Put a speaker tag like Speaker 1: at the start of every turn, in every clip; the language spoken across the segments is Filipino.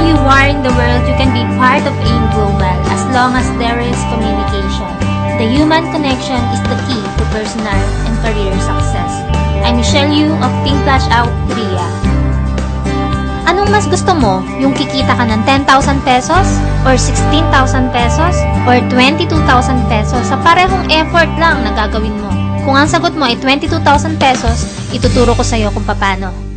Speaker 1: Anywhere in the world, you can be part of AIM Global as long as there is communication. The human connection is the key to personal and career success. I'm Michelle Yu of Think Flash Out Korea. Anong mas gusto mo? Yung kikita ka ng 10,000 pesos? Or 16,000 pesos? Or 22,000 pesos? Sa parehong effort lang na gagawin mo. Kung ang sagot mo ay 22,000 pesos, ituturo ko sa'yo kung paano.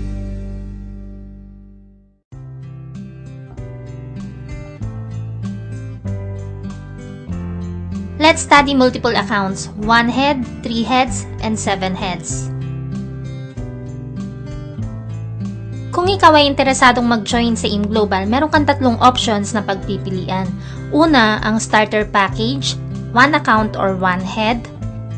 Speaker 1: Let's study multiple accounts, 1 head, 3 heads, and 7 heads. Kung ikaw ay interesadong mag-join sa AIM Global, meron kang tatlong options na pagpipilian. Una, ang Starter Package, 1 account or 1 head,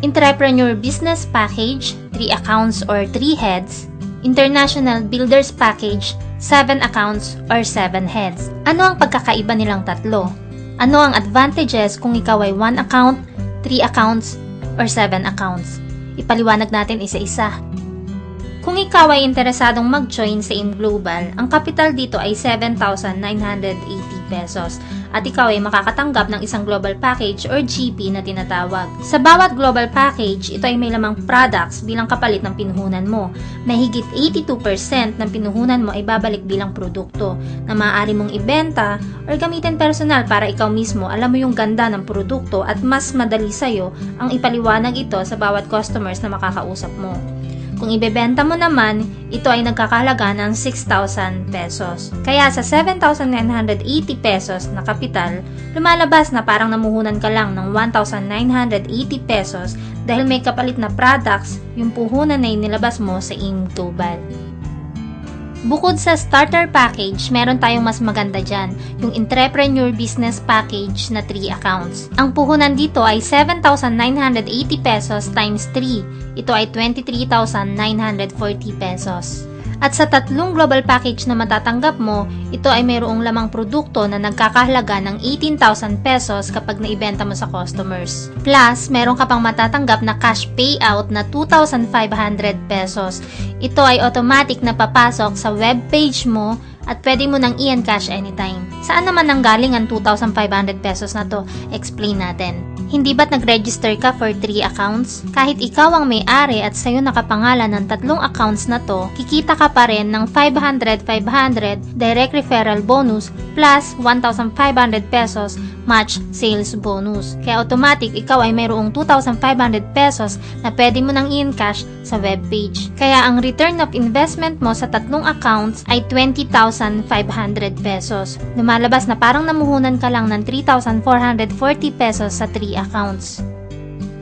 Speaker 1: Entrepreneur Business Package, 3 accounts or 3 heads, International Builders Package, 7 accounts or 7 heads. Ano ang pagkakaiba nilang tatlo? Ano ang advantages kung ikaw ay 1 account, 3 accounts, or 7 accounts? Ipaliwanag natin isa-isa. Kung ikaw ay interesadong mag-join sa AIM Global, ang capital dito ay 7,980 pesos at ikaw ay makakatanggap ng isang global package or GP na tinatawag. Sa bawat global package, ito ay may lamang products bilang kapalit ng pinuhunan mo. Mahigit 82% ng pinuhunan mo ay babalik bilang produkto na maaari mong ibenta or gamitin personal para ikaw mismo alam mo yung ganda ng produkto at mas madali sa'yo ang ipaliwanag ito sa bawat customers na makakausap mo. Kung ibebenta mo naman, ito ay nagkakahalaga ng 6,000 pesos. Kaya sa 7,980 pesos na kapital, lumalabas na parang namuhunan ka lang ng 1,980 pesos dahil may kapalit na products, yung puhunan na inilabas mo sa AIM Global. Bukod sa starter package, meron tayong mas maganda dyan, yung Entrepreneur Business Package na 3 accounts. Ang puhunan dito ay 7,980 pesos times 3. Ito ay 23,940 pesos. At sa tatlong global package na matatanggap mo, ito ay mayroong lamang produkto na nagkakahalaga ng 18,000 pesos kapag naibenta mo sa customers. Plus, meron ka pang matatanggap na cash payout na 2,500 pesos. Ito ay automatic na papasok sa web page mo at pwede mo nang i-encash anytime. Saan naman nanggaling ang 2,500 pesos na to? Explain natin. Hindi ba't nag-register ka for 3 accounts? Kahit ikaw ang may-ari at sa'yo nakapangalan ng tatlong accounts na to, kikita ka pa rin ng 500 direct referral bonus plus 1,500 pesos match sales bonus. Kaya automatic ikaw ay mayroong 2,500 pesos na pwede mo nang i-encash sa webpage. Kaya ang return of investment mo sa tatlong accounts ay 20,500 pesos. Lumalabas na parang namuhunan ka lang ng 3,440 pesos sa 3 accounts.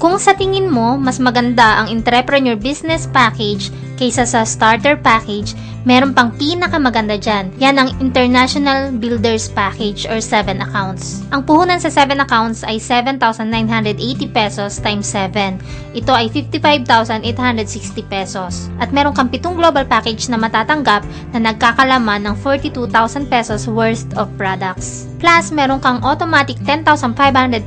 Speaker 1: Kung sa tingin mo, mas maganda ang Entrepreneur Business Package kaysa sa Starter Package, meron pang pinakamaganda dyan. Yan ang International Builders Package or 7 accounts. Ang puhunan sa 7 accounts ay 7,980 pesos times 7. Ito ay 55,860 pesos. At meron kang 7 global package na matatanggap na nagkakalaman ng 42,000 pesos worth of products. Plus, meron kang automatic 10,500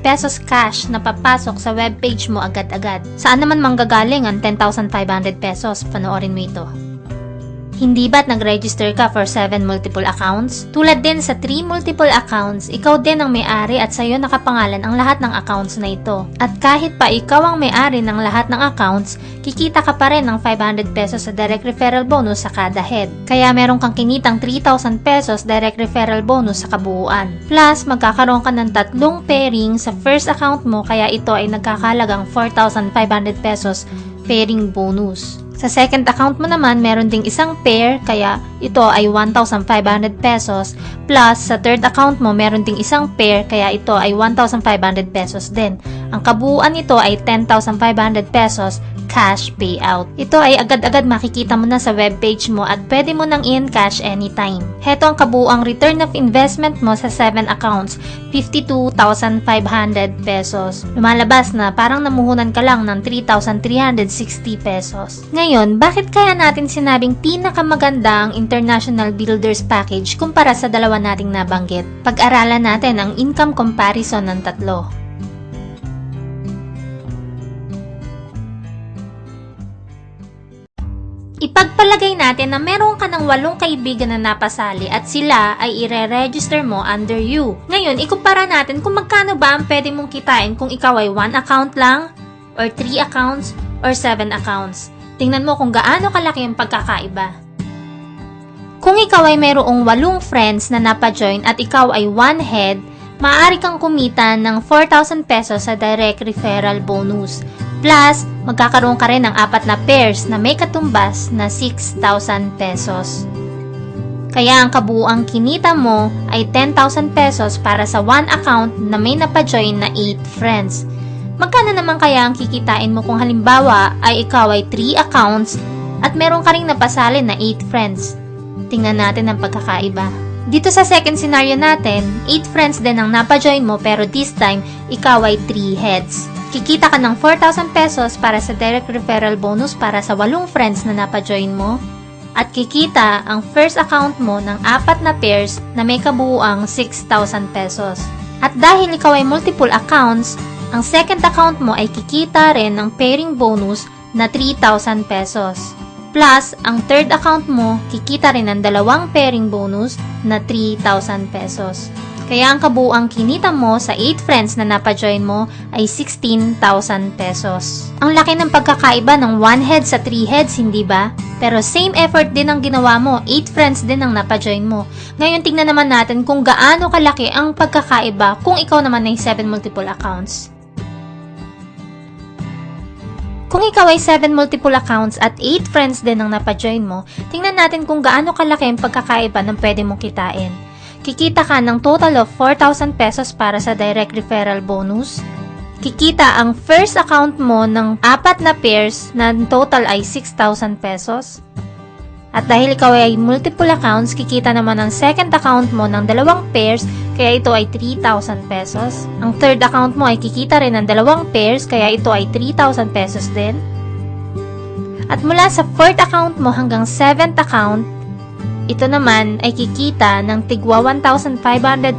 Speaker 1: pesos cash na papasok sa webpage mo agad-agad. Saan naman manggagaling ang 10,500 pesos? Panoorin mo ito. Hindi ba't nag-register ka for 7 multiple accounts? Tulad din sa 3 multiple accounts, ikaw din ang may-ari at sa'yo nakapangalan ang lahat ng accounts na ito. At kahit pa ikaw ang may-ari ng lahat ng accounts, kikita ka pa rin ng 500 pesos sa direct referral bonus sa kada head. Kaya meron kang kinitang 3,000 pesos direct referral bonus sa kabuuan. Plus, magkakaroon ka ng 3 pairing sa first account mo kaya ito ay nagkakalagang 4,500 pesos pairing bonus. Sa second account mo naman, meron ding isang pair, kaya ito ay 1,500 pesos. Plus, sa third account mo, meron ding isang pair, kaya ito ay 1,500 pesos din. Ang kabuuan nito ay 10,500 pesos cash payout. Ito ay agad-agad makikita mo na sa webpage mo at pwede mo nang i-encash anytime. Heto ang kabuuang return of investment mo sa 7 accounts, 52,500 pesos. Lumalabas na parang namuhunan ka lang ng 3,360 pesos. Ngayon, bakit kaya natin sinabing pinakamaganda ang International Builders Package kumpara sa dalawa nating nabanggit? Pag-aralan natin ang income comparison ng tatlo. Ipagpalagay natin na meron ka ng 8 kaibigan na napasali at sila ay ire-register mo under you. Ngayon, ikumpara natin kung magkano ba ang pwede mong kitain kung ikaw ay 1 account lang, or 3 accounts, or 7 accounts. Tingnan mo kung gaano kalaki ang pagkakaiba. Kung ikaw ay mayroong 8 friends na napajoin at ikaw ay 1 head, maaari kang kumita ng 4,000 pesos sa direct referral bonus. Plus, magkakaroon ka rin ng 4 na pairs na may katumbas na 6,000 pesos. Kaya ang kabuuang kinita mo ay 10,000 pesos para sa 1 account na may napajoin na 8 friends. Magkano naman kaya ang kikitain mo kung halimbawa ay ikaw ay 3 accounts at meron ka ring napasalin na 8 friends? Tingnan natin ang pagkakaiba. Dito sa second scenario natin, 8 friends din ang napajoin mo pero this time, ikaw ay 3 heads. Kikita ka ng 4,000 pesos para sa direct referral bonus para sa 8 friends na napajoin mo. At kikita ang first account mo ng 4 na pairs na may kabuuang 6,000 pesos. At dahil ikaw ay multiple accounts, ang second account mo ay kikita rin ng pairing bonus na 3,000 pesos. Plus, ang third account mo, kikita rin ng 2 pairing bonus na 3,000 pesos. Kaya ang kabuuang kinita mo sa 8 friends na napajoin mo ay 16,000 pesos. Ang laki ng pagkakaiba ng 1 head sa 3 heads, hindi ba? Pero same effort din ang ginawa mo, 8 friends din ang napajoin mo. Ngayon tignan naman natin kung gaano kalaki ang pagkakaiba kung ikaw naman ay 7 multiple accounts. Kung ikaw ay 7 multiple accounts at 8 friends din ang napajoin mo, tingnan natin kung gaano kalaki ang pagkakaiba ng pwede mong kitain. Kikita ka ng total of 4,000 pesos para sa direct referral bonus. Kikita ang first account mo ng 4 na pairs na total ay 6,000 pesos. At dahil ikaw ay multiple accounts, kikita naman ang second account mo ng 2 pairs, kaya ito ay 3,000 pesos. Ang third account mo ay kikita rin ng 2 pairs, kaya ito ay 3,000 pesos din. At mula sa fourth account mo hanggang 7th account, ito naman ay kikita ng tigwa 1,500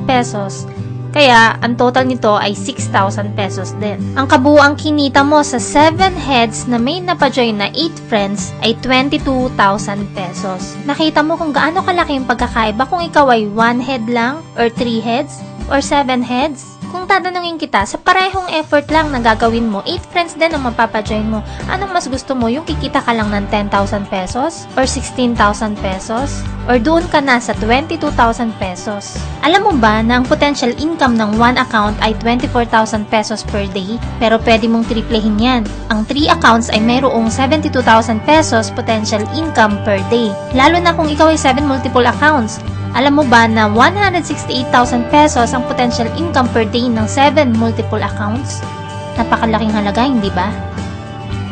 Speaker 1: pesos, kaya ang total nito ay 6,000 pesos din. Ang kabuuang kinita mo sa 7 heads na may napajoin na 8 friends ay 22,000 pesos. Nakita mo kung gaano kalaki yung pagkakaiba kung ikaw ay 1 head lang, or 3 heads, or 7 heads? Kung tatanungin kita, sa parehong effort lang na gagawin mo, 8 friends din ang mapapajoin mo, anong mas gusto mo? Yung kikita ka lang ng 10,000 pesos? Or 16,000 pesos? Or doon ka na sa 22,000 pesos? Alam mo ba na ang potential income ng 1 account ay 24,000 pesos per day? Pero pwede mong triplehin yan. Ang 3 accounts ay mayroong 72,000 pesos potential income per day. Lalo na kung ikaw ay 7 multiple accounts. Alam mo ba na 168,000 pesos ang potential income per day ng 7 multiple accounts? Napakalaking halaga, hindi ba?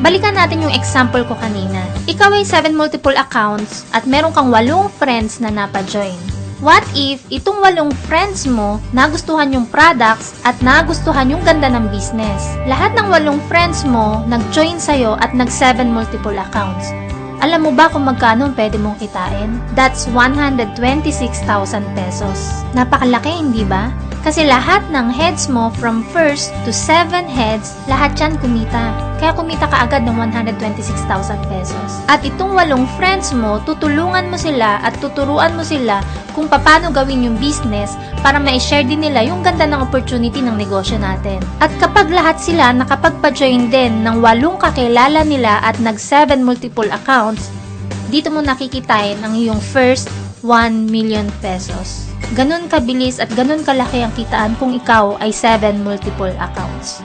Speaker 1: Balikan natin yung example ko kanina. Ikaw ay 7 multiple accounts at meron kang 8 friends na napajoin. What if itong 8 friends mo nagustuhan yung products at nagustuhan yung ganda ng business? Lahat ng 8 friends mo nag-join sa'yo at nag-7 multiple accounts. Alam mo ba kung magkano pwede mong kitain? That's 126,000 pesos. Napakalaki, hindi ba? Kasi lahat ng heads mo from 1st to 7 heads, lahat yan kumita. Kaya kumita ka agad ng 126,000 pesos. At itong 8 friends mo, tutulungan mo sila at tuturuan mo sila kung paano gawin yung business para ma-share din nila yung ganda ng opportunity ng negosyo natin. At kapag lahat sila nakapagpa-join din ng 8 kakilala nila at nag-7 multiple accounts, dito mo nakikitain ang iyong first 1 million pesos. Ganun kabilis at ganun kalaki ang kitaan kung ikaw ay 7 multiple accounts.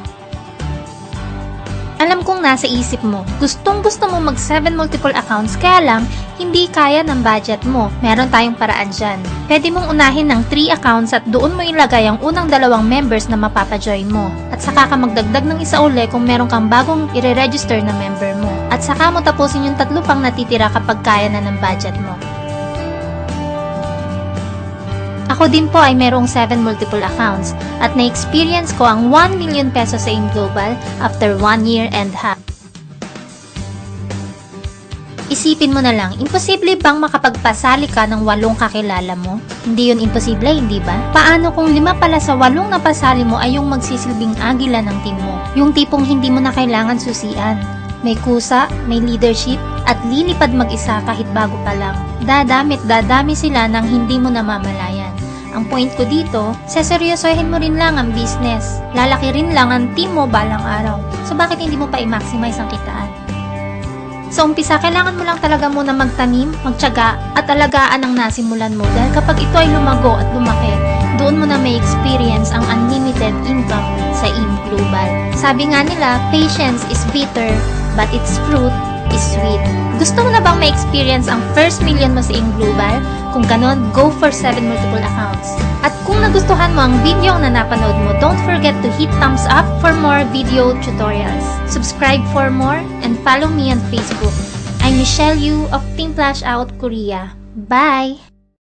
Speaker 1: Alam kong nasa isip mo, gustong-gusto mo mag 7 multiple accounts kaya lang hindi kaya ng budget mo. Meron tayong paraan dyan. Pwede mong unahin ng 3 accounts at doon mo ilagay ang unang 2 members na mapapajoin mo. At saka ka magdagdag ng isa uli kung meron kang bagong i-register na member mo. At saka mo tapusin yung 3 pang natitira kapag kaya na ng budget mo. Ako din po ay merong 7 multiple accounts at na-experience ko ang 1 million pesos sa AIM Global after 1 year and half. Isipin mo na lang, imposible bang makapagpasali ka ng 8 kakilala mo? Hindi yun imposible, hindi ba? Paano kung 5 pala sa 8 na pasali mo ay yung magsisilbing agila ng team mo? Yung tipong hindi mo na kailangan susian. May kusa, may leadership, at lilipad mag-isa kahit bago pa lang. Dadami sila nang hindi mo namamalayan. Ang point ko dito, seseryosohin mo rin lang ang business. Lalaki rin lang ang team mo balang araw. So bakit hindi mo pa i-maximize ang kitaan? Sa umpisa, kailangan mo lang talaga muna magtanim, magtiyaga, at alagaan ang nasimulan mo dahil kapag ito ay lumago at lumaki, doon mo na may experience ang unlimited income sa IM Global. Sabi nga nila, patience is bitter, but its fruit is sweet. Gusto mo na bang ma-experience ang first million mo sa IM Global? Kung ganon, go for 7 multiple accounts. At kung nagustuhan mo ang video na napanood mo, don't forget to hit thumbs up for more video tutorials. Subscribe for more and follow me on Facebook. I'm Michelle Yu of Team Flash Out Korea. Bye!